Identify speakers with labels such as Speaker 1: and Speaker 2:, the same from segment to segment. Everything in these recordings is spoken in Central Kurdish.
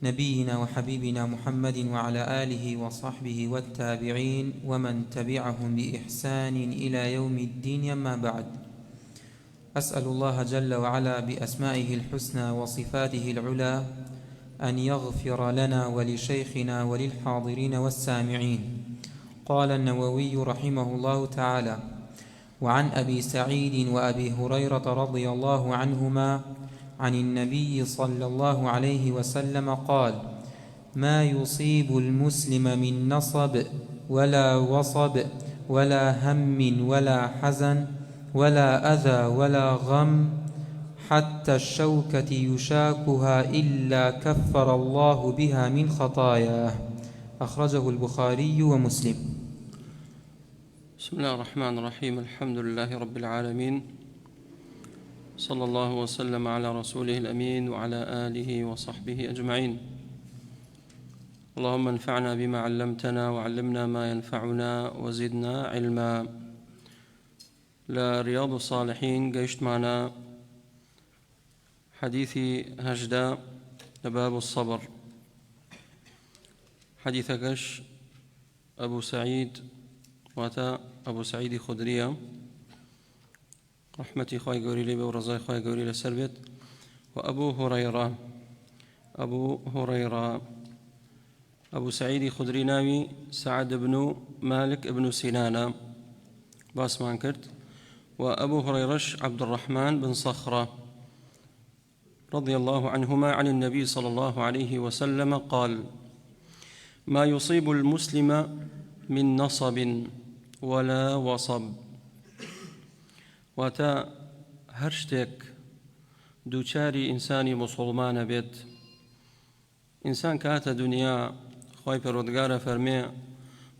Speaker 1: نبينا وحبيبنا محمد وعلى آله وصحبه والتابعين ومن تبعهم بإحسان إلى يوم الدين. أما بعد، أسأل الله جل وعلا بأسمائه الحسنى وصفاته العلى أن يغفر لنا ولشيخنا وللحاضرين والسامعين. قال النووي رحمه الله تعالى: وعن أبي سعيد وأبي هريرة رضي الله عنهما عن النبي صلى الله عليه وسلم قال: ما يصيب المسلم من نصب ولا وصب ولا هم ولا حزن ولا أذى ولا غم حتى الشوكة يشاكها إلا كفر الله بها من خطاياه. أخرجه البخاري ومسلم.
Speaker 2: بسم الله الرحمن الرحيم. الحمد لله رب العالمين، صلى الله وسلم على رسوله الأمين وعلى آله وصحبه أجمعين. اللهم انفعنا بما علمتنا وعلمنا ما ينفعنا وزدنا علما. لرياض الصالحين قيشت معنا حديثي هجدا لباب الصبر. حديث قش أبو سعيد واتا أبو سعيد خدرية رحمتي خواهي قوري لي ورزاي خواهي قوري لسربت، وأبو هريرة أبو سعيد خدري ناوي سعد بن مالك بن سنان باسمان كرت، وأبو هريرش عبد الرحمن بن صخرة رضي الله عنهما عن النبي صلى الله عليه وسلم قال: ما يصيب المسلم من نصب ولا وصب. واتا هرشتك دوچاری إنساني مسلمان بيت إنسان كات دنيا خوي پروردگار فرمي: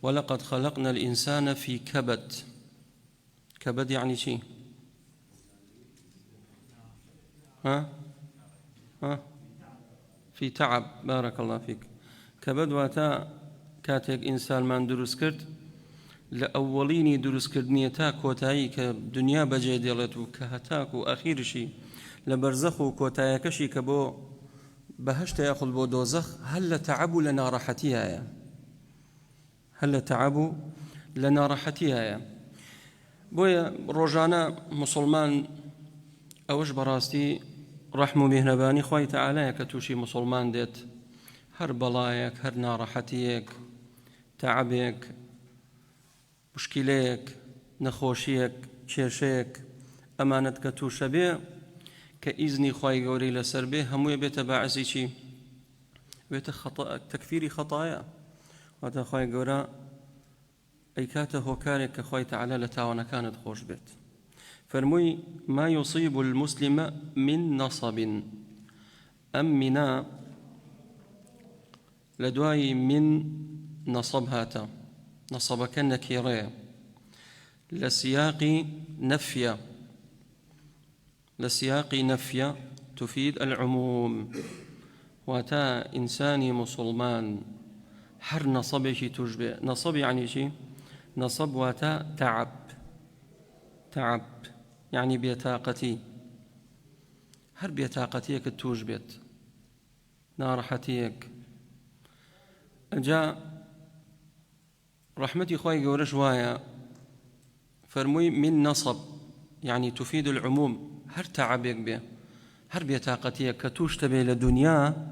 Speaker 2: ولقد خلقنا الإنسان في كبد. كبد يعني شي؟ في تعب. بارك الله فيك. كبد واتا كاتك إنسان من دروس كرت لأوليني دروس كردنية تا كوتاي كدنيا بجيدلتو كهتاكو أخير شي لبرزخو كوتاي كشي كبو بهشت ياخذ بو دوزخ. هل تعبوا لنا راحتها يا هل تعبوا لنا راحتها يا بويا روجانا مسلمان أوش براستي رحمو مهرباني خوي تعالى كتوشي مسلمان ديت هر بلايك هر ناراحتيك تعبك مشكليك نخوشيك كيرشيك أمانتك توشبه كإذني خواهي قولي لسربه هموية بيت باعزي شي بيت تكفيري خطايا. وهذا خواهي قولا أيكاته هوكارك خواهي تعالى لتاوانا كانت خوش بيت. فرموي: ما يصيب المسلم من نصب. أم منا لدواي من نصب هاتا نصب كالنكيرية لسياق نفية تفيد العموم. واتا إنساني مسلمان حر نصب شي تشبه. نصب يعني شي؟ نصب واتا تعب يعني بيتاقتي هر بيتاقتيك توجبت نارحتيك. جاء رحمتي خواهي قولش وايا فرموي من نصب يعني تفيد العموم. هر تعبك به هر بيتاقتيك كتوش تبي لدنيا.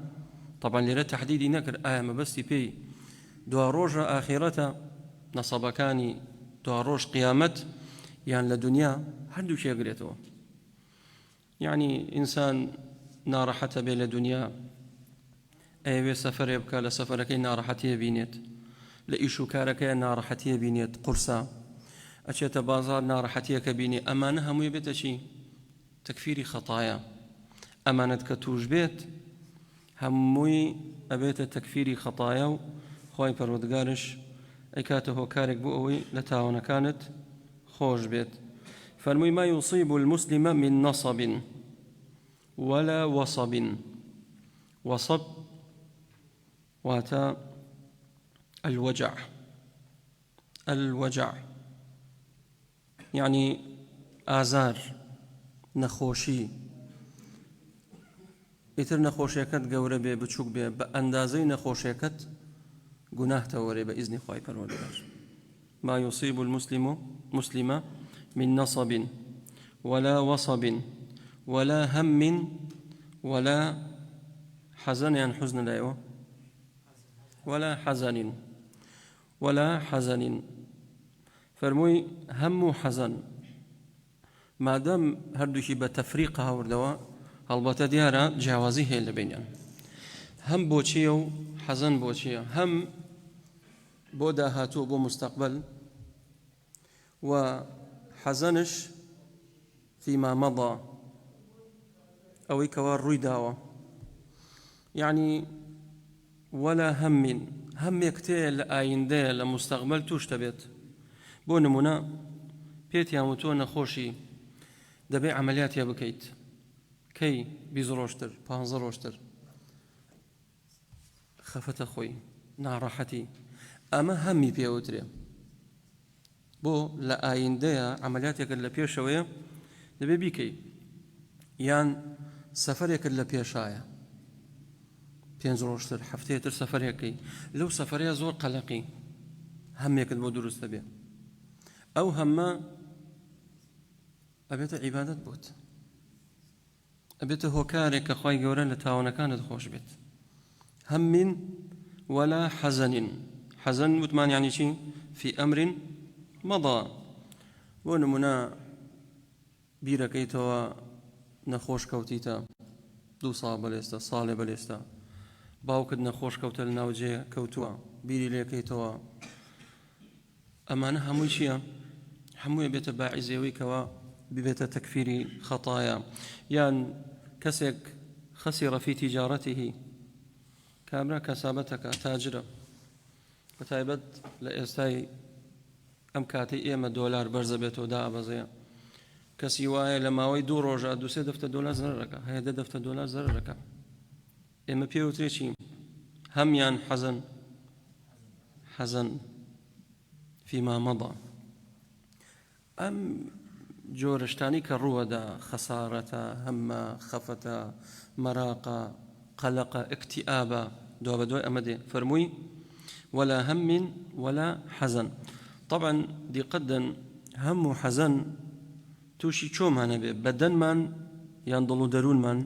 Speaker 2: طبعا لرا تحديدي نكر ما بس بي دواروج آخرته نصبكاني دواروج قيامت يعني لدنيا هردو شي قريتو. يعني إنسان نارحته بي لدنيا أيوة سفر يبكى لسفرك نارحتي بينيت لإيشو كارك نارحتي بينيت قرصة أشيت بازار نارحتي كبيني. أمانة همو يبيت شي تكفيري خطايا. أمانتك توج بيت هموي أبيت تكفيري خطايا خواهي پروردگارش أيكاته كارك بؤوي لتاونا كانت خوش بيت. فرمي: ما يصيب المسلم من نصب ولا وصب. وصب واتا الوجع يعني آزار نخوشي ئیتر نەخۆشیەکەت گەورە بێ بچووک بێ بە ئەندازەی نەخۆشیەکەت گوناهتەوەرێ بە ئیزنی خوای پەروەردگار. ما يصيب المسلم من نصب ولا وصب ولا هم ولا حزن، يعني حزن لا ولا حزن فرموي هم وحزن ما دام هردوشي بتفريقها وردوا هەڵبەتە دیارە جیاوازی هەیە لە بینیان. هەم بۆچیە و حەزەن بۆچیە؟ هەم بۆ داهاتوو بۆ مستەقبل و حەزەنش فيما مضى ئەوەی کەوا ڕووی داوە. یعنی ولا هەمێک تەیە لە ئایندەیە لە مستەقبل توش دەبێت. بۆ نمونە پێتیان وتۆ نەخۆشی دەبێ عەمەلیاتیە بکەیت، کەی 20 ڕۆژتر 15 ڕۆژتر خەفەتە خۆی ناڕەحەتی، ئەمە هەمی پێوترێ. بۆ لە ئایندەیە عەمەلیاتێکت لە پێشەوەیە دەبێ بیکەی، یان سەفەرێکت لە پێشایە 5 ڕۆژتر هەفتەیەتر سەفەرێکەکەی، لەو سەفەرەیە زۆر قەلەقی هەمێکت بۆ دروست دەبێ. ئەو هەمە ئەبێتە عیبادەت بۆت، ئەبێتە هۆکارێک کە خوای گەورە لە تاوانەکانت خۆش بێت. هم ولا حزن. حزن وتمان يعني شي في أمر مضى. بۆ نمونە بیرەکەیتەوە نەخۆش کەوتیتە 2 ساڵ بەلێستا، ساڵێ بەلێستا، باوکت نەخۆش کەوتە لە ناوجێ کەوتووە، بیری لێکەیتەوە. ئەمانە هەمووی چییە؟ هەمووی بێتە باعیزەوەی کەوە ببێتە تەکفیری خەتایە. یان کەسێک خەسیڕە فی تیجارەتیهی، کابرا کەسابەتەکە تاجرە، بەتایبەت لە ئێستای ئەم کاتەی ئێمە دۆلار بەرزە بێتەوە دائەبەزەیە، کەسی وایە لە ماوەی 2 ڕۆژە 2-3 دەفتە دۆلار زەرەرەکە، هەیە 10 دەفتە دۆلار زەرەرەکە. ئێمە پێوترێ چی؟ هەمیان حەزەن فيما مضى. ئەم جۆرەشتانی کە ڕووەدا، خەسارەتە، هەمە، خەفەتە، مەراقە، قەلەقە، ئیکتئابە، دوا بەدوای ئەمە دێ. فەرمووی ولا هم ولا حزن. طبعا دیقەتدەن هەم و حەزەن تووشی چۆمانە بێ؟ بەدەنمان یان دڵ و دەروونمان؟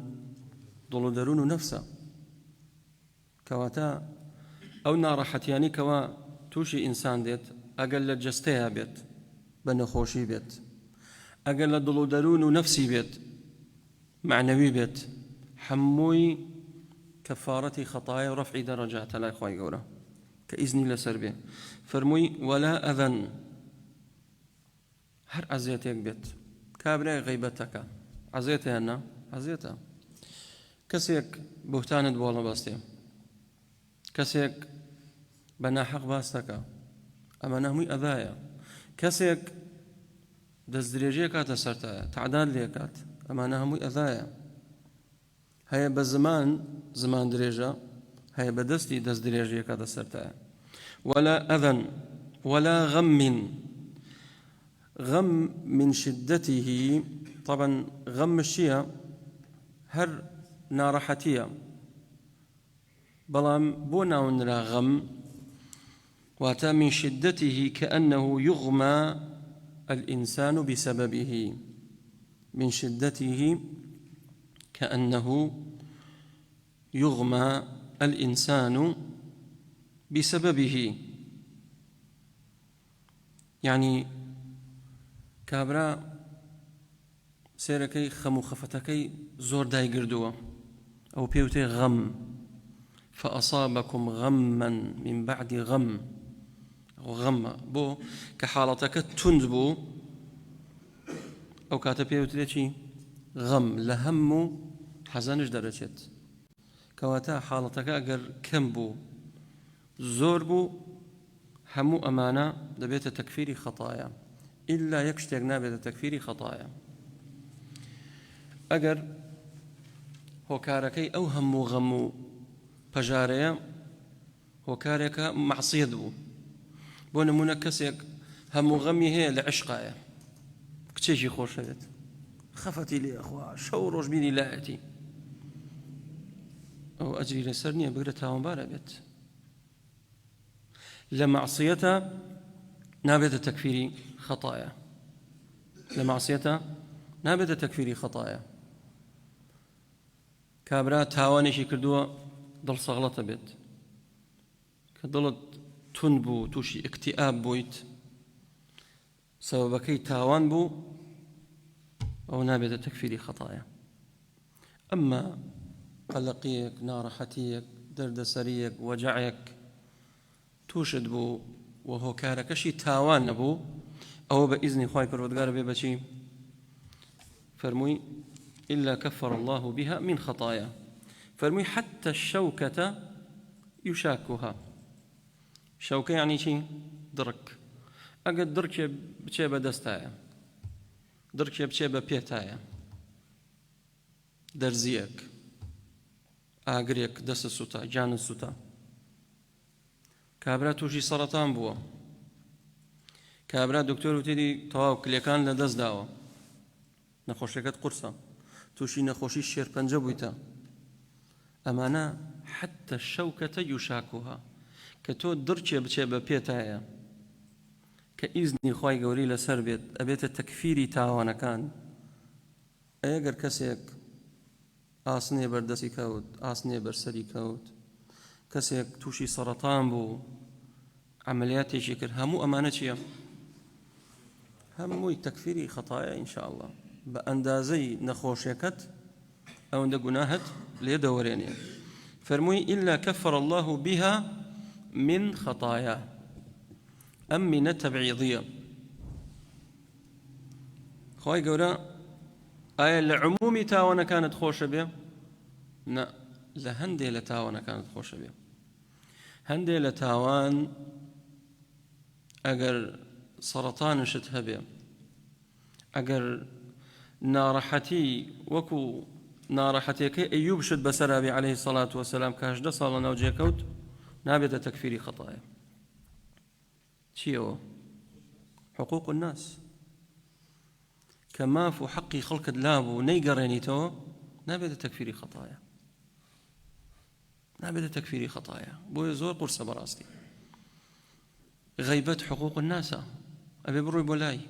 Speaker 2: دڵ و دەروون و نەفسە. کەواتە ئەو ناڕەحەتیانی کەوا تووشی ئینسان دێت، ئەگەر لە جەستەیە بێت بە نەخۆشی بێت، ئەگەر لە دڵ و دەروون و نەفسی بێت معنەوی بێت، هەمووی کەفارەتی خەتایە و ڕەفعی دەرەجاتە لای خوای گەورە کە ئیزنی لەسەر بێ. فەرمووی ولا ئەذەن، هەر عەزیەتێک بێت. کابرای غەیبەتەکە عەزیەتە یان نا؟ عەزیەتە. کەسێک بوهتانت بۆڵە بەستێ، کەسێک بە ناحەق باس دەکا، ئەمە هەمووی ئەذایە. کەسێک دەستدرێژیە کاتە سەرتایە، تعداد لێکات، ئەمانە هەمووی ئەذایە. هەیە بە زمان درێژە، هەیە بە دەستی دەست درێژیە کاتە سەرتایە. ولا ئەذەن ولا غەم. غەم من شدته. طبعا غەمش چییە؟ هەر ناڕەحەتیە، بەڵام بۆ ناونرا غەم واتە من شدته كأنه يغمى الإنسان بسببه. من شدته كأنه يغمى الإنسان بسببه. يعني کابرا سێرەکەی خەم و خەفەتەکەی زۆر دایگردووە، ئەو پێوتێ غەم. فأصابكم غما من بعد غم. غەمە بۆ کە حاڵەتەکە تند بوو، ئەو کاتە پێوترێ چی؟ غەم. لە هەم و حەزەنش دەرەچێت. کەواتە حاڵەتەکە ئەگەر کەم بوو، زۆر بوو، هەموو ئەمانە دەبێتە تەکفیری خەتایە، ئیلا یەک شتێک نابێتە تەکفیری خەتایە. ئەگەر هۆکارەکەی ئەو هەموو غەم و پەژارەیە هۆکارێکە مەعسیەت بوو. بۆ نمونە کەسێک هەموو غەمی هەیە لە عشقایە، کچێکی خۆشەوێت، خەفەتی لێخوا، شەو ڕۆژ بینی لایەتی، أو أجري لسرني بقرة تاوان بيت لمعصيته نابت تكفيري خطايا لمعصيته نابت تكفيري خطايا كابرا تاوانشي كردووە دڵ سەغڵەتە بێت کە دڵت تون بوو تووشی ئیکتئاب بوویت سەبەبەکەی تاوان بوو ئەو نابێتە تەکفیری خەتایە ئەمما قەلەقیەک ناڕەحەتیەک دەردەسەریەک وەجەعێک تووشت بوو و هۆکارەکەشی تاوان نەبوو ئەوە بە ئیزنی خوای پەروەردگار بێ بەچی فەرمووی إلا كفر الله بها من خطايا فرمي حتى الشوكة يشاكها شوكة يعني شيء درك أقد درك بشيبة دستايا درك بشيبة بيتايا درزيك ئاگرێک دەستە سوتا جانت سوتا کابرا تووشی سەرەتان بووە کابرا دکتۆر وتێری تەواو کلێکان لە دەست داوە نەخۆشیەکەت قورسە تووشی نەخۆشی شێرپەنجە بوویتە ئەمانە حتى الشوكة يشاكها کە تۆ درچێ بچێ بە پێتایە کە ئیزنی خوای گەوری لەسەر بێت ئەبێتە تەکفیری تاوانەکان ئەگەر کەسێک ئاسنێ بەردەستی کەوت ئاسنێ بەرسەری کەوت کەسێک تووشی سەرەتان بوو عملیاتێکی کرد هەموو ئەمانە چییە؟ هەمووی تەکفیری خەتایە ئینشاء الله بە ئەندازەی نەخۆشیەکەت ئەوەندە گوناهت لێ دەوەرێنێ فەرمووی إلا كفر الله بها من خطايا ئەم مینە تەبعیضیە خوای گەورە ئایا لە عمومی تاوانەکانت خۆشە بێ؟ نە لە هەندێک لە تاوانەکانت خۆشە بێ هەندێک لە تاوان ئەگەر سەرەتانشت هەبێ ئەگەر ناڕەحەتی وەکو ناڕەحەتیەکەی ئەیوب شت بەسەرابێ عەلەیهی سەڵات وەسەلام کە 18 ساڵ لە ناو جێکەوت نابێتە تەکفیری خەتایە چیەوە؟ حقوق الناس کە ماف و حەقی خەڵکت لابوو نەیگەڕێنیتەوە نابێتە تەکفیری خەتایە نابێتە تەکفیری خەتایە بۆیە زۆر قورسە بەڕاستی غەیبەت حقوق الناسە ئەبێ بڕۆی بۆ لای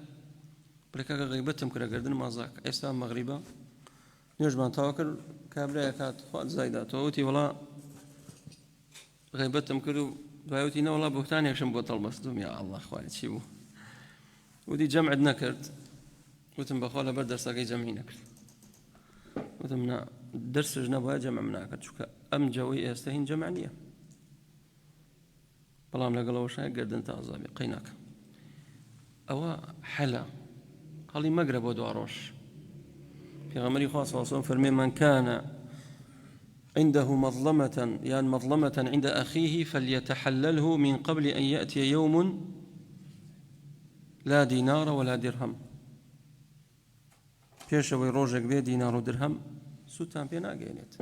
Speaker 2: بڕێکەکە غەیبەتم کرە گەردن مازاک ئێستا مەغریبە نوێژمان تاوا کرد کابرایە کات خوات زایداتەوە وتی وەڵا غەیبەتم کرد و دوای وتی نەوەڵا بوختانێکشم بۆ تەڵبەستم یا ئەڵڵا خوارد چی بوو وتی جەمعت نەکرد وتم بەخوا لەبەر دەرسەکەی جەمعی نەکرد وتم نا دەرسش نەبووە جەمعم ناکرد چونکە ئەم جەوەی ئێستا هین جەمع نییە بەڵام لەگەڵەوە شایە گەردن تازە بێ قەی ناکەم ئەوە حەلە هەڵی مەگرە بۆ دوا ڕۆژ پێغەمبەری خوا صلی الله علیه و سلم فەرمێ من كان عنده مظلمة عند أخيه فليتحلله من قبل أن يأتي يوم لا دينار ولا درهم پێشەوەی ڕۆژێک بێ دینار و درهم سووتان پێ ناگەێنێت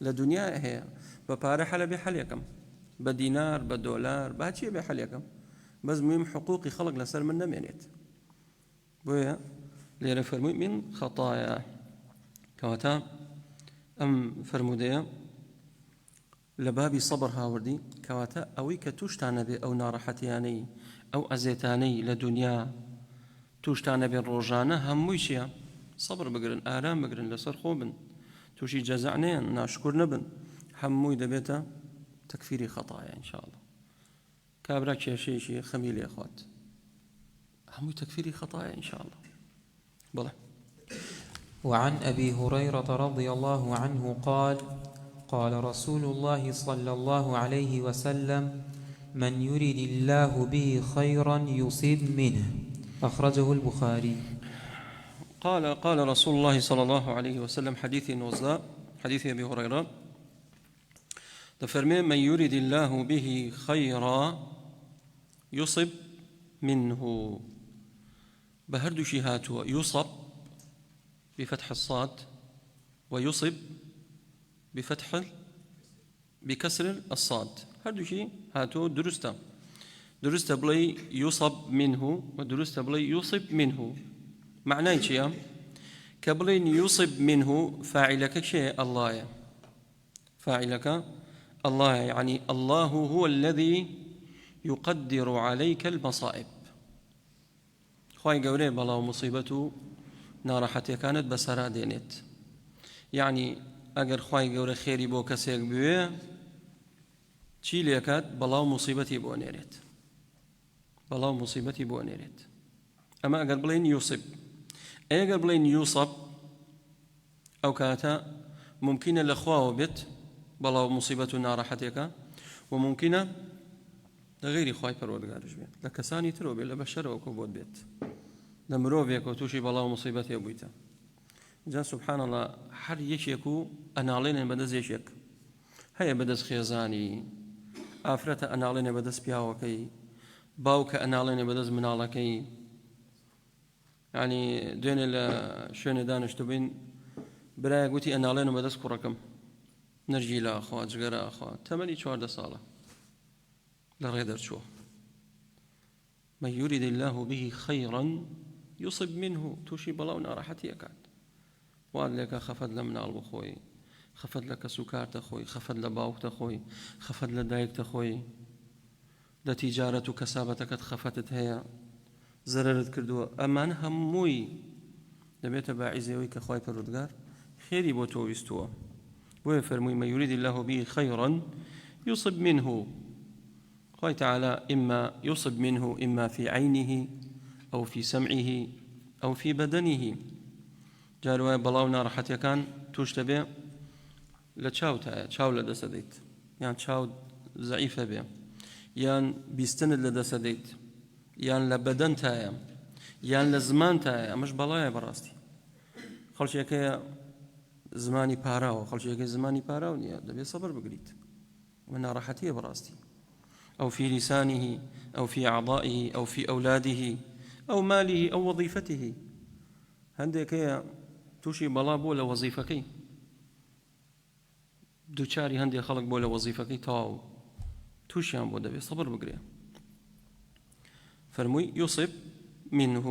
Speaker 2: لە دنیا هەیە بە پارە حەلە بێ حەلێکم بە دینار بە دۆلار با چیە بێ حەلێکم بەس مهم حقوقی خەڵک لەسەر من نەمێنێت بۆیە لێرە فەرمووی من خەتایە کەواتە ئەم فەرمودەیە لە بابی سەبر هاوردی کەواتە ئەوەی کە تووشتانە بێ ئەو ناڕەحەتیانەی ئەو ئەزێتانەی لە دنیا تووشتانە بێ ڕۆژانە هەمووی چیە؟ سەبر بگرن ئارام بگرن لەسەر خۆ بن تووشی جەزع نەیەن ناشکور نەبن هەمووی دەبێتە تەکفیری خەتایە ئینشاءالله کابرا کێشەیەکی خەمی لێ خوات هەمووی تەکفیری خەتایە ئینشاءالله بەڵێ
Speaker 1: وعن أبي هريرة رضي الله عنه قال قال رسول الله صلى الله عليه وسلم من يرد الله به خيرا يصيب منه أخرجه البخاري
Speaker 2: قال رسول الله صلى الله عليه وسلم حديث وزاء حديث أبي هريرة تفرمي من يرد الله به خيرا يصب منه بهرد شهاته يصب بفتح الصاد ويصب بكسر الصاد هردو شيء هاتو درسته بلي يصب منه ودرسته بلي يصب منه معناه شيء كبلين يصب منه فاعلك شيء الله فاعلك الله، يعني الله هو الذي يقدر عليك المصائب. خواهي قولي بلا ومصيبته ناراحتي كانت بسرا دينت، يعني اگر خواهي قولي خيري بو كسيك بوي چی لێکات بەڵاو مصیبەتی بۆ نێرێت، بەڵاو مصیبەتی بۆ نێرێت. ئەمە ئەگەر بڵێن یوسب. ئەگەر بڵێن یوسب ئەو کاتە ممکنە لە خواوە بێت بەڵاو مصیبەت و ناڕەحەتێکە، و ممکنە لە غەیری خوای پەروەردگارش بێت، لە کەسانی ترەوە بێت، لە بەشەرەوە بۆت بێت، لە مرۆڤێکەوە تووشی بەڵاو مصیبەتێ بوویتە. جا سبحان الله هەر یەکێک و ئەناڵێنن بەدەست یەکێک، هەیە بەدەست خێزانی، ئافرەتە ئەناڵێنێ بەدەست پیاوەکەی، باوکە ئەناڵێنێ بەدەست مناڵەکەی. ینی دوێنێ لە شوێنێ دانیشتو بین برایە گوتی ئەناڵێنە بەدەست کوڕەکەم، نەرجی لە ئاخوا جگەرە ئاخوا، تەمەنی 14 ساڵە لە ڕێ دەرچووە. من يريد الله به خيرا يصب منه، توشي بەڵاو ناڕەحەتی ئەکات، واد لێکە خەفەت لە مناڵ بخۆی، خەفەت لە کەسوکارتە خۆی، خەفەت لە باوکتە خۆی، خەفەت لە دایکتە خۆی، لە تیجارەت و کەسابەتەکەت خەفەتت هەیە، زەرەرت کردووە. ئەمان هەمووی دەبێتە باعیزەوەی کە خوای پەروەردگار خێری بۆ تۆ ویستووە. بۆیە فەرمووی من يريد الله به خيرا يصب منه. خوای تعالى إما يصب منه إما في عينه أو في سمعه أو في بدنه. جاروا بەڵاو ناڕەحەتیەکان توش دەبێ لە چاوتایە، چاو لە دەستە دەیت، یان چاو زەعیفە بێ، یان بیستنت لە دەستە دەیت، یان لە بەدەنتایە، یان لە زمانتایە. ئەمەش بەڵایە بەڕاستی. خەڵکێکەیە زمانی پاراوە، خەڵکێکەکە زمانی پاراو نییە، دەبێت سەبر بگریت، ئەمە ناڕەحەتیە بەڕاستی. أو في لسانه أو في أعضائه أو في أولاده أو ماله أو وظيفته. هەندێکەیە تووشی بەڵا بۆ لە وەزیفەکەی، دووچاری هەندێک خەڵک بۆ لە وەزیفەکەی تەواو تووشیان بۆ دەبێت سەبر بگرێ. فەرمووی يصب منه.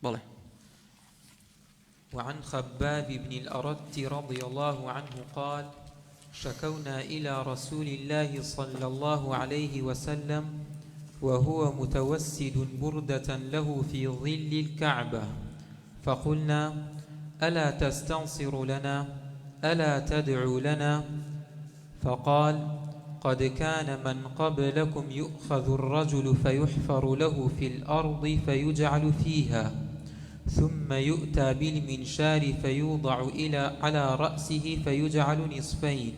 Speaker 2: بەڵێ.
Speaker 1: وعن خباب بن الأرت رضي الله عنه قال شكونا إلى رسول الله صلى الله عليه وسلم وهو متوسد بردة له في ظل الكعبة، فقلنا ألا تستنصر لنا ألا تدعو لنا؟ فقال قد كان من قبلكم يؤخذ الرجل فيحفر له في الأرض فيجعل فيها، ثم يؤتى بالمنشار فيوضع على رأسه فيجعل نصفين،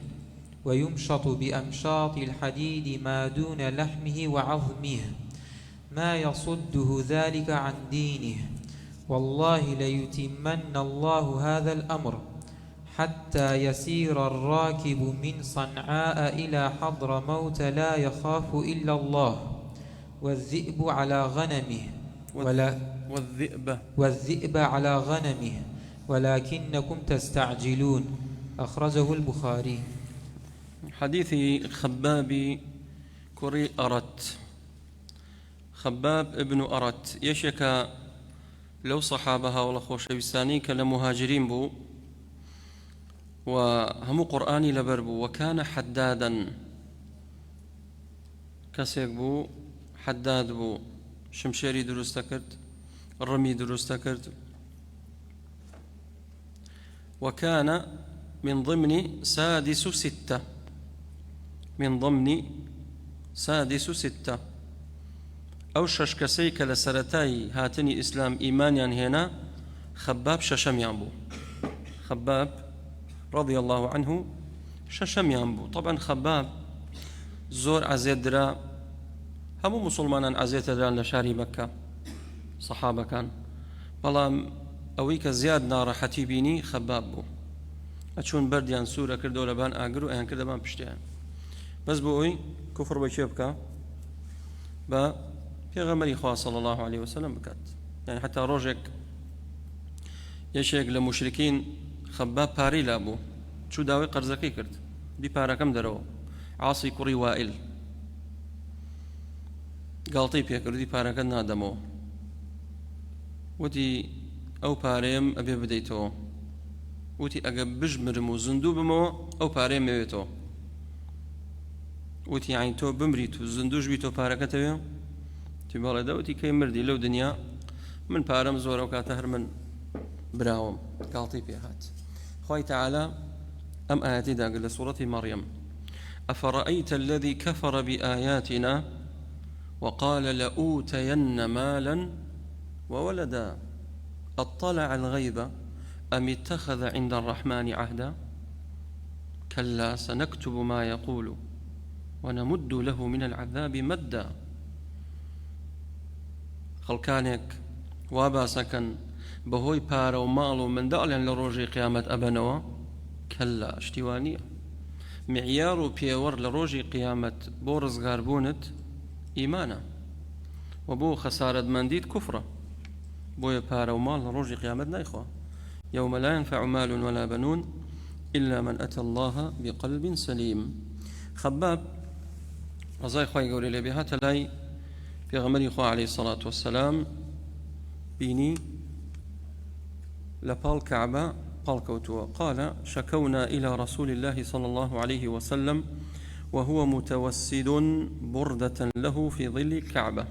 Speaker 1: ويمشط بأمشاط الحديد ما دون لحمه وعظمه، ما يصده ذلك عن دينه. والله ليتمن الله هذا الأمر حتى يسير الراكب من صنعاء إلى حضرموت لا يخاف إلا الله، والذئب على غنمه والذئب على غنمه ولكنكم تستعجلون. أخرجه البخاري.
Speaker 2: حديث خباب كري أرت، خباب ابن أرت يشك لو صحابها ولا خوشويستاني كالمهاجرين بو وهم قرآني لبربو، وكان حدادا كسيك بو، حداد بو، شمشيري دروست كرت، الرمي دروست كرت، وكان من ضمن سادس ستة، من ضمن سادس ستة. أو شش كسيك لسرتاي هاتني إسلام إيمانيان هنا خباب ششم ينبو، خباب رضي الله عنه ششم ينبو. طبعا خباب زور عزيد درا، همو مسلمان عزيد درا لشاري مكة صحابة كان، بلام أويك زياد نار حتيبيني خباب بو، أتشون برديان سورة كردو لبان آقرو أيان كردبان بشتيان، بس بوي كفر بشيبكا با پیغمبری خواه صلى الله عليه وسلم بكات. يعني حتى روجك يشيك لمشركين خباب باري لابو شو داوي قرزكي كرت دي بارا كم درو عاصي كري وائل قالطي بيكر دي بارا كن نادمو ودي أو باريم أبي بديتو وتی ئەگە بژمرم و زندوو بمەوە ئەو پارەی مەوێتەوە. وتی یعنی تۆ بمریت و زندووش بیت و پارەکەتەوێ؟ تی بەڵێ دەوتی کەی مردی لەو دنیا من پارەم زۆرە و کاتە هەر من براوم گاڵتەی پێ هات. خوای تەعالە ئەم ئاەتی داگە لە سوورەتی مەڕیەم: أفرأيت الذي كفر بآياتنا وقال لأوتين مالا وولدا أطلع الغيب أم اتخذ عند الرحمن عهدا كلا سنكتب ما يقول ونمد له من العذاب مدا. خەڵکانێک وا باسەکەن بەهۆی پارە و ماڵ و منداڵیان لە ڕۆژی قیامەت ئەبەنەوە، کەلا شتیوان نییە. معیار و پێوەڕ لە ڕۆژی قیامەت بۆ ڕزگاربوونت ئیمانە و بۆ خەسارەتمەندیت کوفرە. بۆیە پارە و ماڵ لە ڕۆژی قیامەت نایخوا. يوم لا ينفع مال ولا بنون إلا من أتى الله بقلب سليم. خباب رضای خوای گەورەی لێ بێ هاتە لای پێغەمبەری خوا عليه الصلاة والسلام، بینی لە پاڵ کەعبە پاڵکەوتووە. قال شكونا إلى رسول الله صلى الله عليه وسلم وهو متوسد بردة له في ظل الكعبة.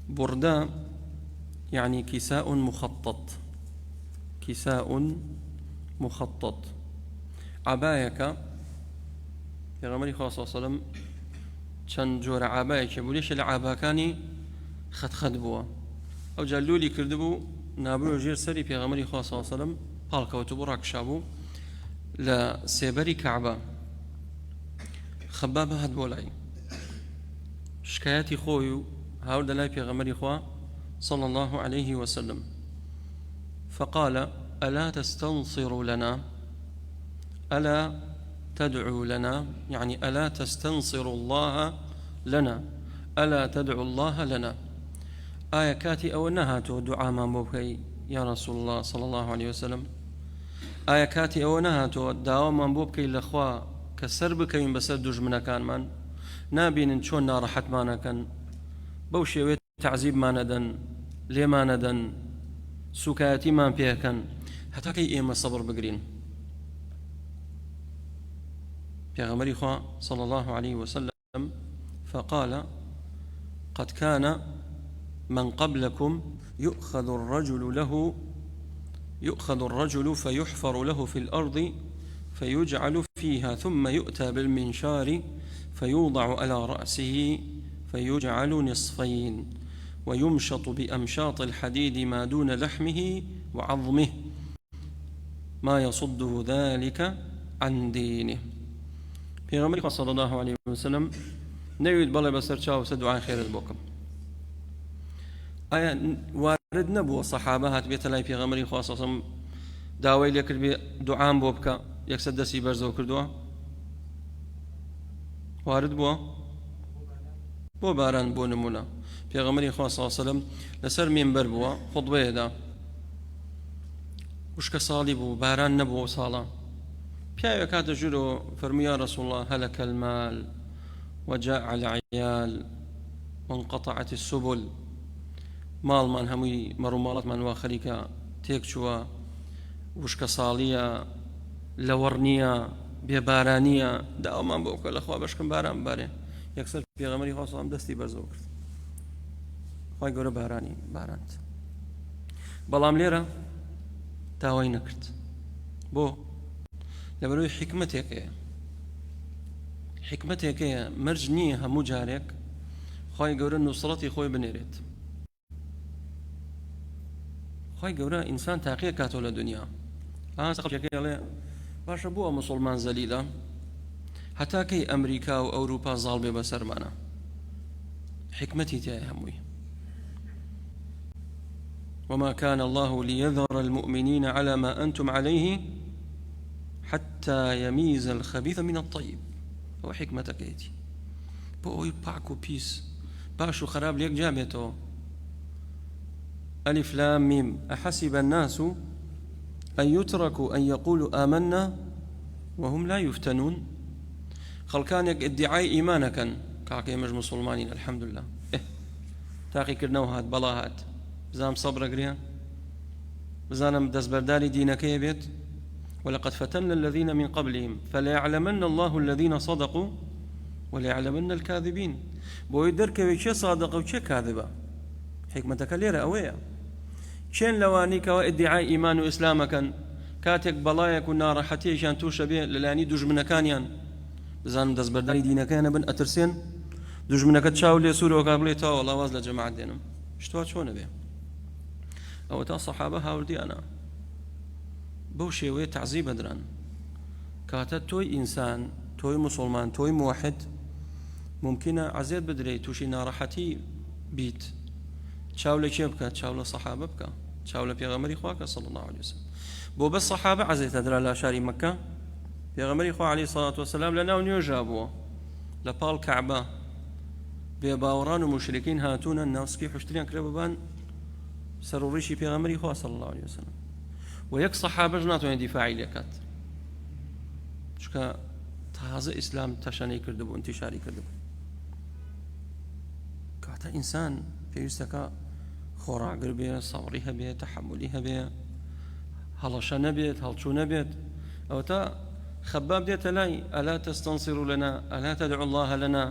Speaker 2: بردة يعني كساء مخطط، كساء مخطط. عبايك يا غمري صلى الله عليه وسلم چەند جۆرە عابایەکی بوو، لێشە لە عاباکانی خەتخەت بووە. ئەو جاللولی کردبوو نابوو ژێر سەری پێغەمبەری خوا صلی الله علیه وسلم پاڵکەوتبوو ڕاکشابوو لە سێبەری کەعبە. خەباب هات بۆ لای شکایەتی خۆی و هاوردە لای پێغەمبەری خوا صلى الله عليه وسلم فقال ألا تستنصر لنا ألا تدعو لنا، يعني ألا تستنصر الله لنا ألا تدعو الله لنا. آية كاتي أو نهاتو دعاء ما بوبكي يا رسول الله صلى الله عليه وسلم. آية كاتي أو نهاتو دعاء ما بوبكي الأخوة كسر بكين بسر دجمنا كان من نابين شون نارحت مانا كان بوشي تعذيب ما ندن ليه ما ندن سكاتي ما بيه كان حتى كي إيما الصبر بقرين. پیغمبر خوا صلى الله عليه وسلم فقال قد كان من قبلكم يؤخذ الرجل فيحفر له في الأرض فيجعل فيها ثم يؤتى بالمنشار فيوضع على رأسه فيجعل نصفين ويمشط بأمشاط الحديد ما دون لحمه وعظمه ما يصده ذلك عن دينه. پیغمبر صلى الله عليه وسلم نوید بەڵێ بەسەر چاوسە دوعای خێرت بۆکەم. ئایا وارد نەبووە سەحابە هات بێتە لای پێغەمبەری خوا صلی الله عليه وسلم داوای لێ کرد بێ دوعام بۆ بکە، یەکسەر دەستی بەرزەوە کردووە؟ وارد بووە؟ بۆ باران بۆ نمونە پێغەمبەری خوا صلی الله عليه وسلم لەسەر مینبەر بووە خوتبەیەدا، وشکە ساڵی بوو، باران نەبووە ساڵە. پیاوێک هاتە ژوورەوە فەرمووی یا رسول الله هلك المال وجاع العيال وانقطعت السبل. ماڵمان هەمووی مەڕووماڵەتمان وا خەریکە تێک چووە، وشکە ساڵیە، لەوەڕ نییە، بێبارانیە، داوامان بۆ بکە لەخوا بەشکم باران ببارێ. یەکسەر پێغەمبەری خوا صلی الله علیه وسلم دەستی بەرزەوە کرد، خوای گەورە بارانی باراند. بەڵام لێرە داوای نەکرد. بۆ؟ لەبەرەوەی حکمتێکەیە مەرج نییە هەموو جارێک خوای گەورە نوسڕەتی خۆی بنێرێت. خوای گەورە ئینسان تاقیە کاتەوە لە دنیا. ئەڵێ باشە بۆ مسلمان زەلیلە هەتا کەی ئەمریکا و ئەوروپا زاڵ بێ بەسەرمانە. حکمەتی تایە هەمووی. وما كان الله ليذر المؤمنين على ما أنتم عليه حتى يميز الخبيث من الطيب. هو حكمتك ايتي بو باكو بيس باشو خراب ليك جاميتو. ألف لام ميم أحسب الناس أن يتركوا أن يقولوا آمنا وهم لا يفتنون. خلقانك ادعاء إيمانك كاكي مج مسلمانين الحمد لله تاقي كرنوهات بلاهات بزام صبر قريان بزانم دزبرداري دينك يبيت ولقد فتنا الذين من قبلهم فليعلمن الله الذين صدقوا وليعلمن الكاذبين. بۆ دەرکەوێ چێ صادق و چێ کاذبە. حکمەتەکە لێرە ئەوەیە. چێن لەوانی کەەوە ئیدعای ئیمان و ئیسلامەکەن کاتێک بەڵایەک و ناڕەحەتیەکیان تووشە بێ لەلایەنی دوژمنەکانیان بزانن دەستبەرداری دینەکەیانە بن ئەترسێن دوژمنەکەت چاو لێ سوورەوەکە بڵێتەوە وەڵا واز لە جەماعەت دێنم شتوا چۆنە بێ. ئەوە تا سەحابە هاوردیانە بەو شێوەیە تعزیب بەدران کاتە تۆی ئینسان تۆی مسلمان تۆی موحد ممکنە عەزیەت بدرێت تووشی ناڕەحەتی بیت چاو لە کێ بکات چاو لە سەحابە بکە چاو لە پێغەمبەری خوا کە صلی الله عليه وسلم بۆ بەس سەحابە عەزیەت ئەدرا لە شاری مەکە پێغەمبەری خوا عەلەیهی سەڵات وەسەلام لە ناو نوێژا بووە لە پاڵ کەعبە بێباوەڕان و مشرکین هاتوونە ناسکی حشتریان کرێ ببان سەر و ڕیشی پێغەمبەری خوا صلی الله عليه وسلم و یەک سەحابەش ناتوانێت دیفاعی لێ کات چونکە تازە ئیسلام تەشەنەی کردبوو انتیشاری کردبوو. کاتە ئینسان پێویستەکە خۆڕاگر بێ سەبری هەبێت تەحەمولی هەبێ هەڵەشە نەبێت هەڵچوو نەبێت. ئەو تا خەباب دێتە لای ئەلا تەستەنصیروا لەنا ئەلا تەدعوا الله لەنا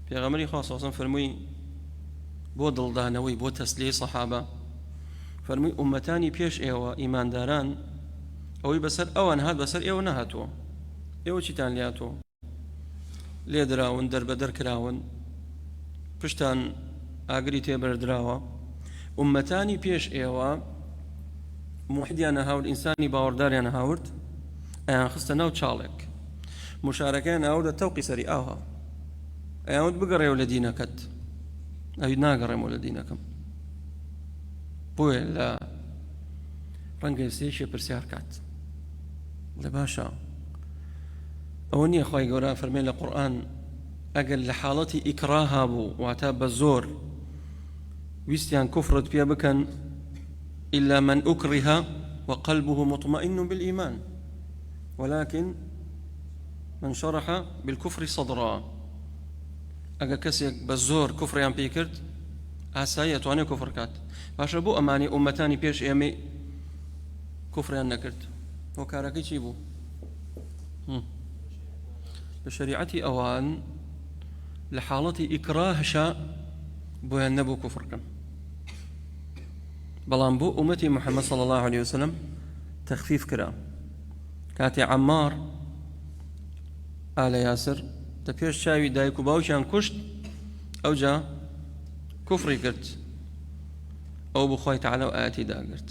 Speaker 2: پێغەمبەری خوا صلی الله علیه وسلم فەرمووی بۆ دڵدانەوەی بۆ تەسلیەی سەحابە فەرمووی ئومەتانی پێش ئێوە ئیمانداران ئەوەی بەسەر ئەوان هات بەسەر ئێوە نەهاتووە ئێوە چیتان لێهاتووە لێدراون دەربەدەر کراون پشتان ئاگری تێبەردراوە ئومەتانی پێش ئێوە موحیدیان هاورد ئینسانی باوەڕداریان هاورد ئەیان خستە ناو چاڵێک مشارەکەیان هاوردە تەوقی سەری ئاها ئەیانوت بگەڕێەوە لە دینەکەت ئەوی ناگەڕێمەوە لە دینەکەم بۆیە لە ڕەنگە سێشێ پرسیار کات لە باشە ئەوە نییە خوای گەورە فەرمێ لە قورئان ئەگەر لە حاڵەتی ئیکراها بوو واتە بە زۆر ویستیان کوفرت پێ بکەن إلا من أكره وقلبه مطمئن بالإيمان ولكن من شرح بالكفر صدرا ئەگە کەسێک بە زۆر کوفریان پێ کرد ئاسایی ئەتوانێت کوفر کات باشە بۆ ئەمانی ئومەتانی پێش ئێمەی کوفریان نەکرد بۆ کارەکەی چی بوو بە شەریعەتی ئەوان لە حاڵەتی ئیکراهشە بۆیان نەبوو کوفرکەن بەڵام بۆ ئومەتی محەممەد صلی الله عليه وسلم تەخفیف کرا کاتی عەمار ئالە یاسر دە پێش چاوی دایک و باوکیان کوشت ئەوجا کوفری کرد ئەو بۆ خوای تەعالە و ئاەتی داگرت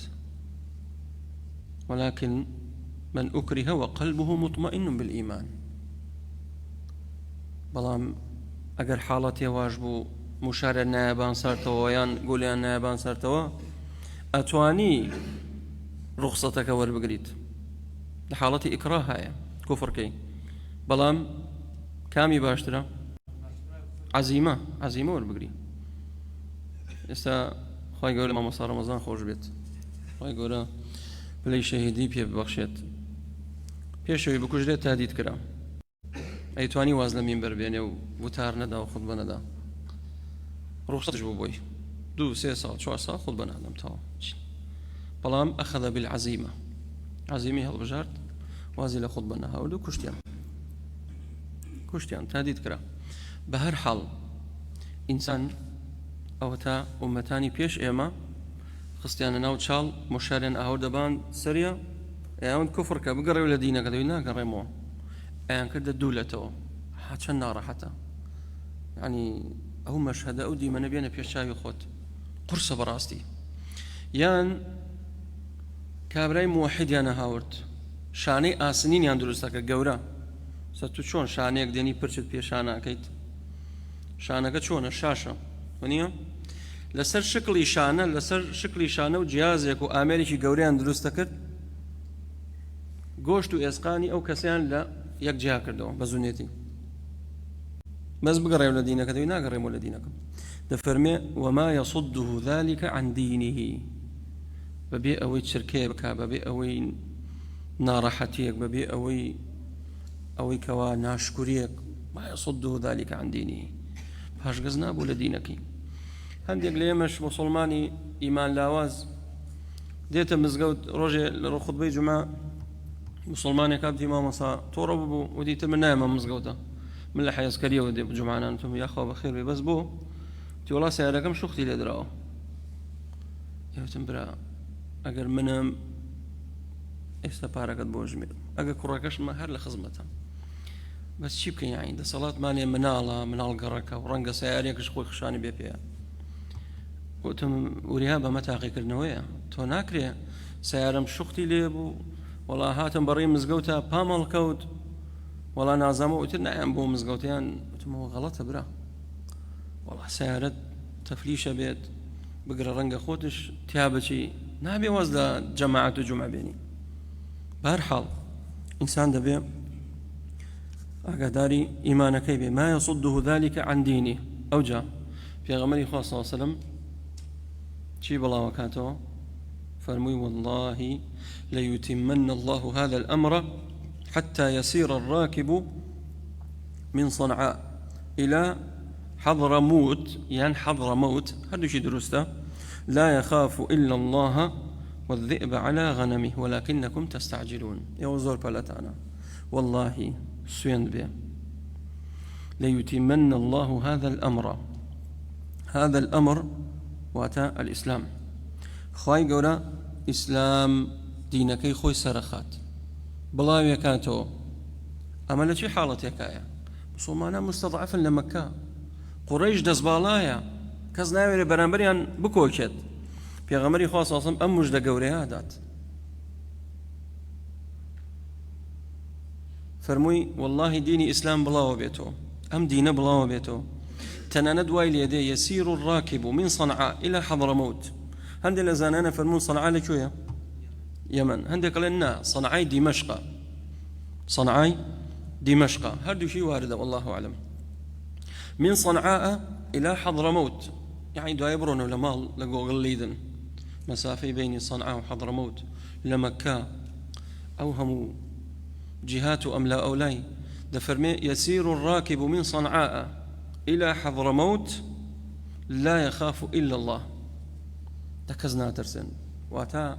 Speaker 2: ولكن من أكره وقلبه مطمئن بالإيمان بەڵام ئەگەر حاڵەتی واش بوو مشارە نایەبان سەرتەوە یان گوڵیان نایەبان سەرتەوە ئەتوانی ڕوخسەتەکە وەربگریت لە حاڵەتی ئیکراه هەیە کوفرکەی بەڵام کامی باشترە عەزیمە وەربگری. ئێستا خوای گەورە مامۆستا ڕەمەزان خۆش بێت خوای گەورە پلەی شەهیدی پێ ببەخشێت پێشەوەی بکوژرێت تادید کرا ئەیتوانی واز لە مینبەر بێنێ و وتار نەدا و خوتبە نەدا ڕوخسەتش بوو بۆی 2-3 ساڵ 4 ساڵ خوتبە نادەم تاوە بەڵام ئەخەذە بالعەزیمە عەزیمی هەڵبژارد وازی لە خوتبە نەهاورد و کوشتیان تادید کرا. بە هەر حاڵ ئینسان ئەوە تا ئومەتانی پێش ئێمە خستیانە ناو چاڵ مشاریان ئاوردەبان سەریە ئەیان کوفرکە بگەڕێ لە دینەکە دەوی ناگەڕێمەوە ئەیان کردە دوولەتەوە چەند ناڕەحەتە یعنی ئەو مەشهەدە ئەو دیمەنە بێنە پێش چاوی خۆت قورسە بەڕاستی یان کابرای موحیدیانە هاورد شانەی ئاسنینیان دروستەکە گەورە سە تو چۆن شانەیەک دێنی پرچت پێشانەکەیت شانەکە چۆنە شاشە وەنیە لەسەر شکلی شانە و جیازێک و ئامێرێکی گەورەیان دروستە کرد گۆشت و ئێسقانی ئەو کەسیان لە یەک جیا کردەوە بە زوونێتی بەس بگەڕێو لە دینەکە دەوی ناگەڕێمەوە لە دینەکەم دەفەرمێ وما يصده ذلك عن دينه بەبێ ئەوەی چرکێ بکا بەبێ ئەوەی ناڕەحەتیەک بەبێ ئەوەی کەوا ناشکوریەک ما يصده ذلك عن دينه پاشگەز نابوو لە دینەکەی. هەندێک لە ئێمەش مسلمانی ئیمان لاواز دێتە مزگەوت ڕۆژێ لە خودبەی جومە مسلمانێک کابتی مامۆسا تۆڕە ببوو و دیتر من نایەمە مزگەوتە من لە حەیزکەریەوە دێ جومعانانتم یاخوا بەخێر بێ بەس بۆ تیوەڵا سیارەکەم شوختی لێ درراوە یوتم برا ئەگەر منم ئێستا پارەکەت بۆ ژمێر ئەگە کوڕەکەشمە هەر لە خزمەتە بەس چی بکەین یاین دەسەڵاتمانێ مناڵە مناڵ گەڕەکە و ڕەنگە سیارێکش خۆی خشانی بێ پێیە وتم وریا بەمە تاقیکردنەوەیە تۆ ناکرێ سیارەم شوختی لێ بوو وەڵا هاتم بەڕێی مزگەوتە پامەڵ کەوت وەڵا نازانمە وتر نایەم بۆ مزگەوتیان وتمەوە غەڵەتە برا وەڵا سیارەت تەفلیشە بێت بگرە ڕەنگە خۆتش تیا بچی نابێ وەز لە جەماعەت و جومع بێنی بەهەرحاڵ ئینسان دەبێ ئاگاداری ئیمانەکەی بێ ما يصده ذلك عن دينه ئەوجا پێغەمبەری خوا صلی الله عليه وسلم چی بڵاوەکاتەوە فرموي والله ليتمن الله هذا الأمر حتى يسير الراكب من صنعاء إلى حضرموت يعني حضرموت هذا شيء درسته لا يخاف إلا الله والذئب على غنمه ولكنكم تستعجلون يا وزور بلتانا والله سوين به ليتمن الله هذا الأمر واتا الإسلام خواهی گەورە ئیسلام دینەکەی خۆی سەرخات بڵاویەکاتەوە ئەمە لە چی حاڵەتێکایە مسلمانان مستەضعفن لە مەککە قوڕەیش دەستباڵایە کەس ناوێرێ بەرامبەریان بکۆکێت پێغەمبەری خوا صلی الله علیه و سلم ئەم موژدە گەورەیە دات فەرمووی والله دینی ئیسلام بڵاوە بێتەوە ئەم دینە بڵاوە بێتەوە تەنانەت دوای لێدێ يسير الراكب من صنعاء إلى حضرموت هندي لزانانا فرمون صنعاء لشوية يمن هندي قالنا صنعاء دمشق هردو شيء واردة والله أعلم من صنعاء إلى حضرموت يعني دو يبرون ولا مال لقوا غليدن مسافة بين صنعاء وحضرموت لمكة أوهموا جهات أم لا أولاي دفرمي يسير الراكب من صنعاء إلى حضرموت لا يخاف إلا الله تكزنا ترسن واتا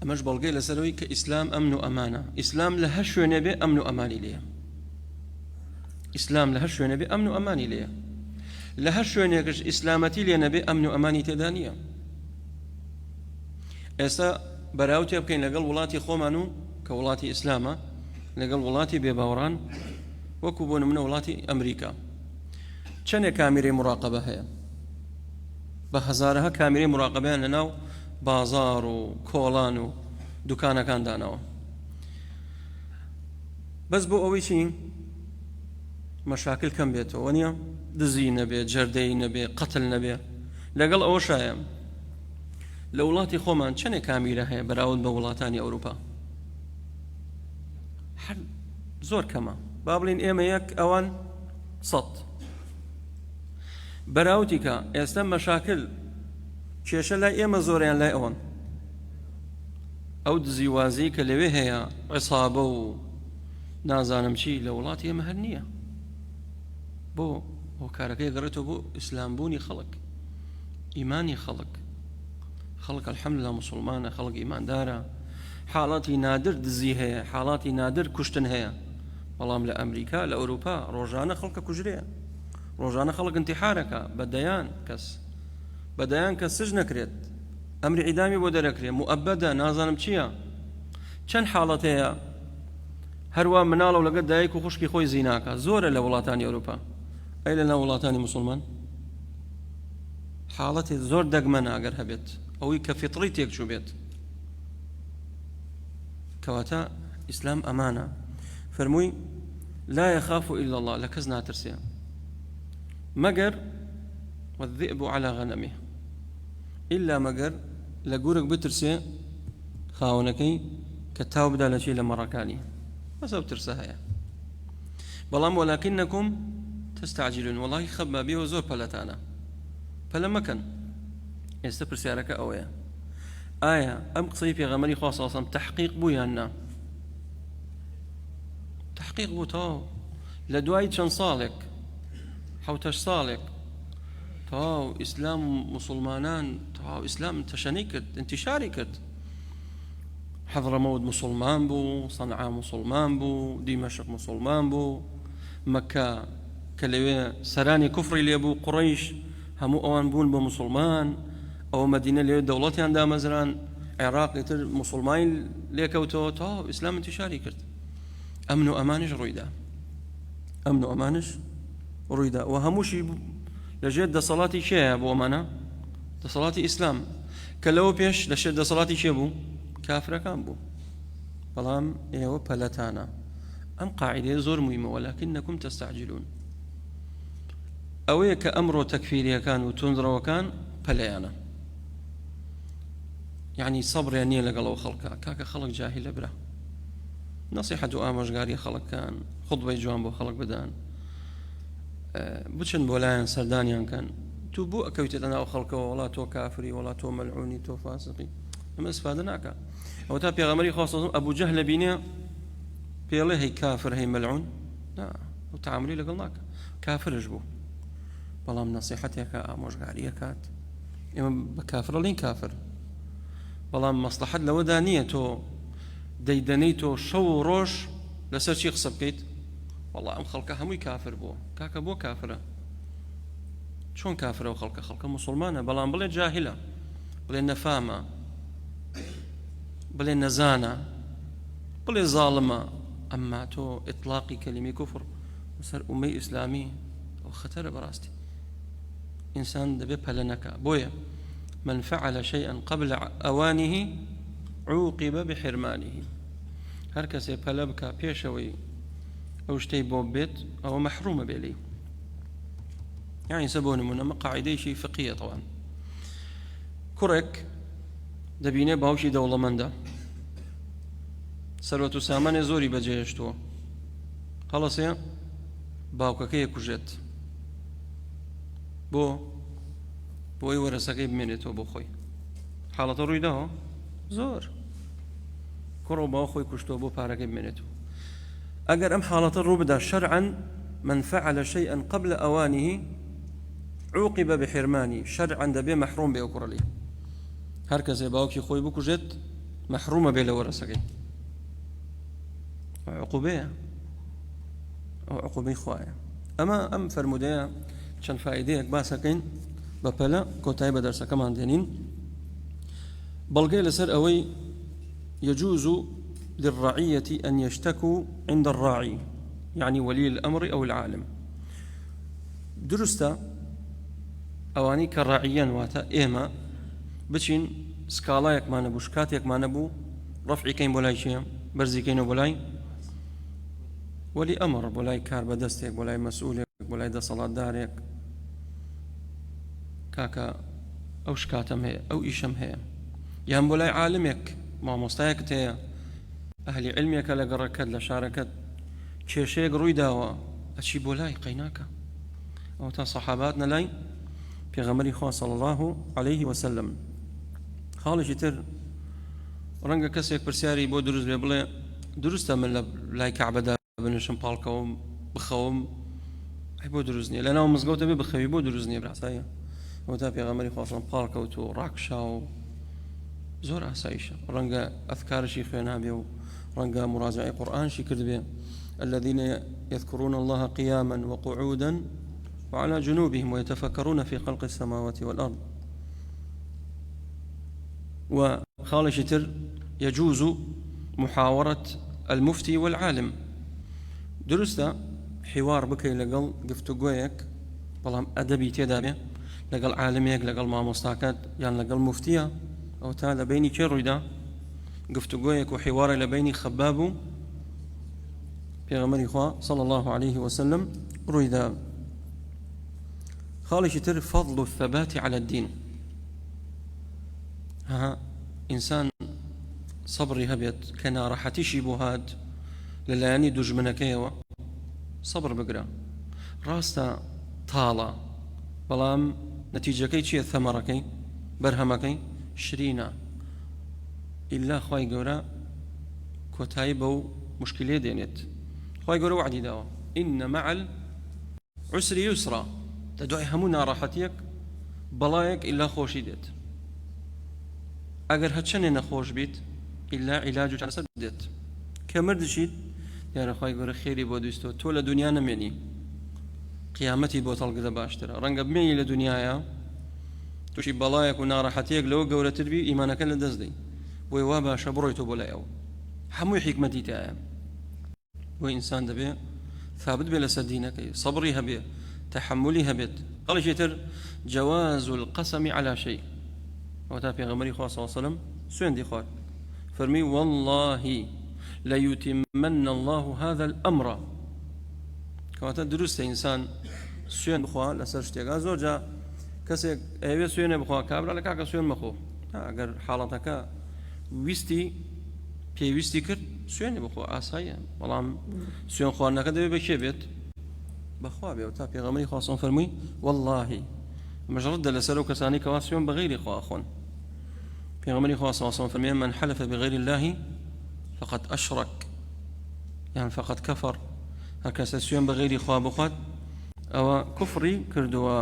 Speaker 2: أمش بلغي لسلوي كإسلام أمن أمانة إسلام لهش ونبي أمن أماني ليه إسلام لهش ونبي أمن أماني ليه لهش ونبي إسلامتي ليه نبي أمن أماني تدانية إسا براوتي بكين لقل ولاتي خومانو كولاتي إسلاما لقل ولاتي بباوران وكوبون من ولاتي أمريكا چەندێ کامێرەی مراقبە هەیە بە هەزارەها کامێرەی مراقبەیان لەناو بازار و کۆڵان و دوکانەکاندانەوە بەس بۆ ئەوەی چی مەشاکل کەم بێتەوە نییە دزی نەبێ جەردەی نەبێ قەتل نەبێ لەگەڵ ئەوەشایە لە وڵاتی خۆمان چەندێ کامیرە هەیە بەراورد بە وڵاتانی ئەوروپا هەر زۆر کەمە با بڵین ئێمە یەک ئەوان 100 بەراوتیکە ئێستا مەشاکل کێشە لای ئێمە زۆریان لای ئەوان ئەو دزیوازی کە لەوێ هەیە عیسابە و نازانم چی لە وڵاتی ئێمە هەر نییە بۆ کارەکەی گەڕێتەوە بۆ ئیسلامبوونی خەڵک ئیمانی خەڵک الحەمدوللا موسڵمانە خەڵک ئیماندارە حاڵاتی نادر دزی هەیە حاڵاتی نادر کوشتن هەیە بەڵام لە ئەمریکا لە ئەوروپا ڕۆژانە خەڵکە کوژرەیە ڕۆژانە خەڵک انتحارەکە بەدەیان کەس سژ نەکرێت ئەمری عیدامی بۆ دەرەکرێت مؤبەدە نازانم چییە چەند حاڵەت هەیە هەروە مناڵە و لەگەڵ دایک و خوشکی خۆی زیناکە زۆرە لە وڵاتانی ئەوروپا ئەی لە ناو وڵاتانی موسڵمان حاڵەتی زۆر دەگمەنە ئەگەر هەبێت ئەوەی کە فیتڕی تێکچوو بێت کەواتە ئیسلام ئەمانە فەرمووی لا يخاف إلا الله لكز ناترسيا مگر والذئب على غنمه إلا مگر لقورك بترسي خاونكي كتاو بدال شيء لمركاني بس بترسها بلام ولكنكم تستعجلون والله خبما بيه وزور بلتانا فلما كان يستبر سيارك أويا آية أم قصي في غمري خاصة تحقيق بويانا تحقيق بو تاو لدواي چەند ساڵێک حوتەش ساڵێک تاو ئیسلام مسلمانان تاو ئیسلام تەشەنەی کرد انتشاری کرد حضرموت مسلمان بو، صنعاء مسلمان بو، دمشق مسلمان بو، مكة كلوي سراني كفري ليبو قريش همو اوان بون بمسلمان، او مدينة لي دولتي عندها مزران عراق يتر مسلمين ليكوتو تو اسلام انتشاري كرت. امن وامانش رويدا، امن وامانش رويدا، وهموشي لجد دا صلاتي شيء ابو امانه دا صلاتي اسلام، كلو بيش لشد دا صلاتي شيء بو كافر كان بو. بلام ايوه بلتانا ام قاعده زور مهمه ولكنكم تستعجلون. اويك امر تكفيري كان وتنذر وكان بليانا، يعني صبر يعني لقلو خلقا كاك خلق جاهل بره. نصيحة آمش قاري خلق كان، خطبة جوان بو خلق بدان بوشن بولايان سردانيان كان تو بو أكويت أنا أو خلقه ولا تو كافري ولا تو ملعوني تو فاسقي، لما استفادناك أو تا بيغمري خاصة أبو جهل بيني بيله هي كافر هي ملعون، لا وتعاملي لقلناك كافر جبو. بلام نصيحتك آمش قاري كات إما بكافر لين كافر، بلام مصلحة لو دانية تو ديدنيتو شو روش لسر شي خصب كيت والله ام خلقه همي كافر بو كاكا بو كافره شلون كافره وخلقه مسلمانه بلان بلي جاهله بلي نفامه بلي نزانه بلي ظالمه، اما تو اطلاقي كلمه كفر وسر امي اسلامي وخطر براستي انسان دبي بلنكا بويا من فعل شيئا قبل اوانه عوقب بحرمانه. هر کسی پله بکا پیشوی او شتی بو بيت او محروم بيلي. يعني سبون من قاعده شيء فقهيه طبعا. كرك دبينه باوشي دوله منده سروت سامان زوري بجيشتو خلاص يا باوككي كوجت بو بوي ورسكي بمنتو بو خوي حالته رويده زور كرو باخوي كشتو بو بارك بمنتو. اگر ام حالته رو بدا شرعا من فعل شيئا قبل اوانه عوقب بحرمانه، شرعا دبي محروم بأكرلي. هركز باوكي خوي بو كجت محرومه بلا ورسكي عقوبه او عقوبه خوايا. اما ام فرموديا چند فائدهك باسكين بپلا كوتاي بدرس كمان دينين بلغي لسر اوي يجوز للرعية أن يشتكوا عند الراعي، يعني ولي الأمر أو العالم. درستا أواني كالراعيان واتا إيما بچين سكالايك ما نبو شكاتيك ما نبو رفعي كين بولاي شيء برزي كين بولاي ولي أمر بولاي كار بدستك بولاي مسؤولك بولاي دا صلاة دارك كاكا أو شكاتم هي أو إيشم هي يهم بولاي عالمك ما مستايك تيا أهل علمك لقركت لشاركت كيشيك روي داوا أشي بولاي قيناك أو تا صحاباتنا لاي في غمري خواه صلى الله عليه وسلم خالش تر رنگا كسيك برسياري بو دروز بيبلي درستا من لاي كعبة دا بنشم بالكوم بخوم أي بو دروزني لأنه مزقوتا بي بخوي بو دروزني براسايا أو تا في غمري خواه صلى الله عليه وسلم بالكوتو راكشا زور أسايشة رنگا أذكار شي خوينا بيو رنگا مراجعة قرآن شي كرد بيه الذين يذكرون الله قياما وقعودا وعلى جنوبهم ويتفكرون في خلق السماوات والأرض. وخالش تر يجوز محاورة المفتي والعالم. درستا حوار بكي لقل قفتقويك بلام أدبي تيدا لقل عالميك لقل ماموستاكات يعني لقل مفتيا أو تالا بيني كيرويدا قفتقويك وحوار لبيني خباب في غمري خواه صلى الله عليه وسلم رويدا. خالش تر فضل الثبات على الدين. ها إنسان صبري هبيت كنا راحتي بوهاد للاني دجمنكيوا صبر بقرا راستا طالا بلام نتيجة كي تشي ثمركي برهمكي شرينا إلا خواي قورا كوتايبو مشكلة دينت خواي قورا وعدي داوا إن مع العسر يسرا تدعي همونا راحتيك بلايك إلا خوشي ديت أجر هتشني نخوش بيت إلا علاج جسد ديت كمرد شيء يا رخاي يقول خيري بوديستو تولى دنيا نمني قيامتي بوتل قد باشترا رنق بمي لدنيايا توشي بلايك ونارحتيك لو قولة تربي إيمانك لدزدي ويوابا شبرويتو بولا يو حموي حكمتي تاعي وإنسان دبي ثابت بلا سدينك صبري هبي تحملي هبت قال شيتر جواز القسم على شيء وتابع غمري خاص صلى الله عليه وسلم سوين دي خوات فرمي والله ليتمن الله هذا الأمر كما تدرس إنسان سوين بخوا لسرشتيغا زوجا كسي ايوه سوين بخوا كابرا لكاك سوين مخو اگر حالتك ويستي پێویستی کرد سوێنی بخۆ ئاساییە بەڵام سوێن خواردنەکە دەبێت بەکێ بێت بەخوا بێ و تا پێغەمبەری خوا فەرمووی واللهی مەژڕەت لەسەر ئەو کەسانی کەوا سوێن بەغەیری خوا ئەخۆن پێغەمبەری خوا فەرمووی من حلف بغير الله فقد أشرك يعني فقد كفر هەر کەسە سوێن بەغەیری خوا بخوات ئەوە کوفری کردووە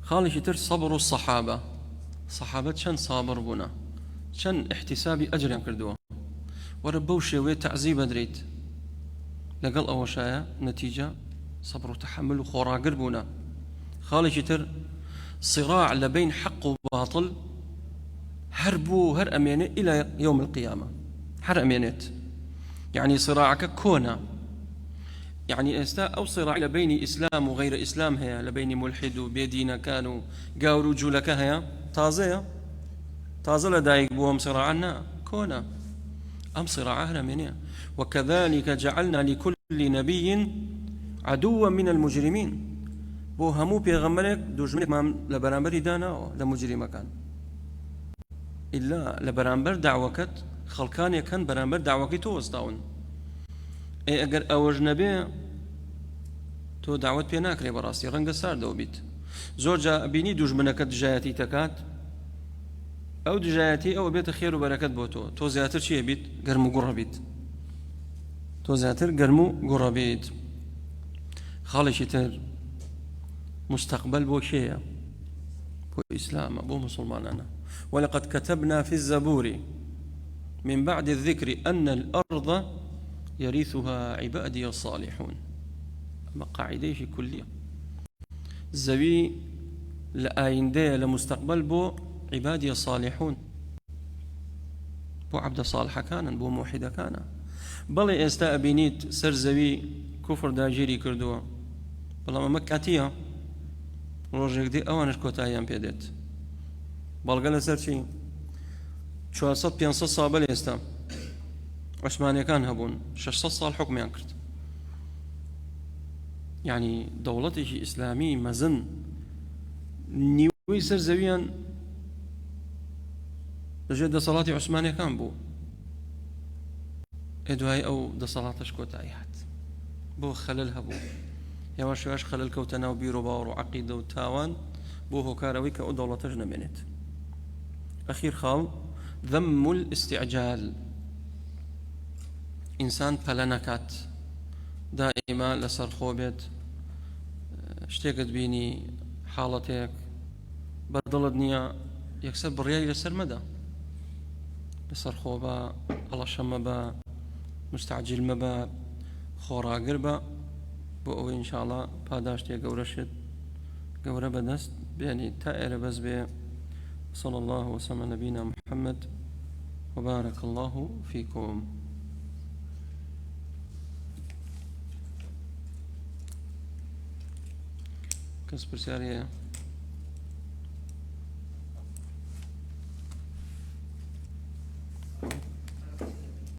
Speaker 2: خاڵێکی تر صبر الصحابة صحابة چەند صابر بوونە چەند احتسابی ئەجریان کردووە وەرە بەو شێوەیە تعزیب ئەدرێت لەگەڵ ئەوەشایە نەتیجە صبر و تحمل و خۆڕاگر بوونە خاڵێکی تر صراع لبين حق وباطل هربو هر أمينة إلى يوم القيامة هر أمينت يعني صراعك كونا يعني استاء أو صراع لبين إسلام وغير إسلام هي لبين ملحد وبيدين كانوا قاوروا جولك هي طازة لدايق بوهم صراعنا كونا أم صراعها منها وكذلك جعلنا لكل نبي عدوا من المجرمين بو همو بيغمرك دوجمنك ما لبرامبر دانا لمجرم كان إلا لبرامبر دعوكت خلقان كان برامبر دعوكي توزداون اي اگر اوج نبي تو دعوت بي ناكري براسي رنگ سار دو بيت زوجا بيني دوجمنك دجايتي تكات او دجايتي او بيت خير وبركات بوتو تو زياتر شي بيت قرمو قربيت تو زياتر قرمو قربيت خالشتر مستقبل بو شيء بو إسلام بو مسلمان أنا ولقد كتبنا في الزبور من بعد الذكر أن الأرض يرثها عبادي الصالحون أما قاعدة في كلية زوي لآين دي لمستقبل بو عبادي الصالحون بو عبد صالح كان بو موحد كان بل استاء بنيت سر زوي كفر داجيري كردوا بلا مكاتية ڕۆژێک دی ئەوانش کۆتاییان پێدێت بەڵگە لەسەر چی 400-500 ساڵ بەل ئێستا عوسمانیەکان هەبوون 600 ساڵ حکمیان کرد یعنی دەوڵەتێکی ئیسلامی مەزن نیوەی سەر زەویان لەژێر دەسەڵاتی عوسمانیەکان بوو دوای ئەو دەسەڵاتەش کۆتایی هات بۆ خەلەل هەبوو يواش يواش خلل كوتنا وبيرو باور وعقيدة وتاوان بوه كاروي كأو دولة تجنبنت أخير خال ذم الاستعجال إنسان بلنكات دائما لسر خوبت اشتيقت بيني حالتك بدل الدنيا يكسب برياي لسر مدى لسر خوبا الله شمبا مستعجل مبا خورا قربا بۆ ئەوەی ئینشاءڵڵا پاداشتێ گەورەشت گەورە بەدەست بێنی تا ئێرە بەس بێ صلى الله وسلم على نبينا محمد وبارك الله فيكم كسب رسالة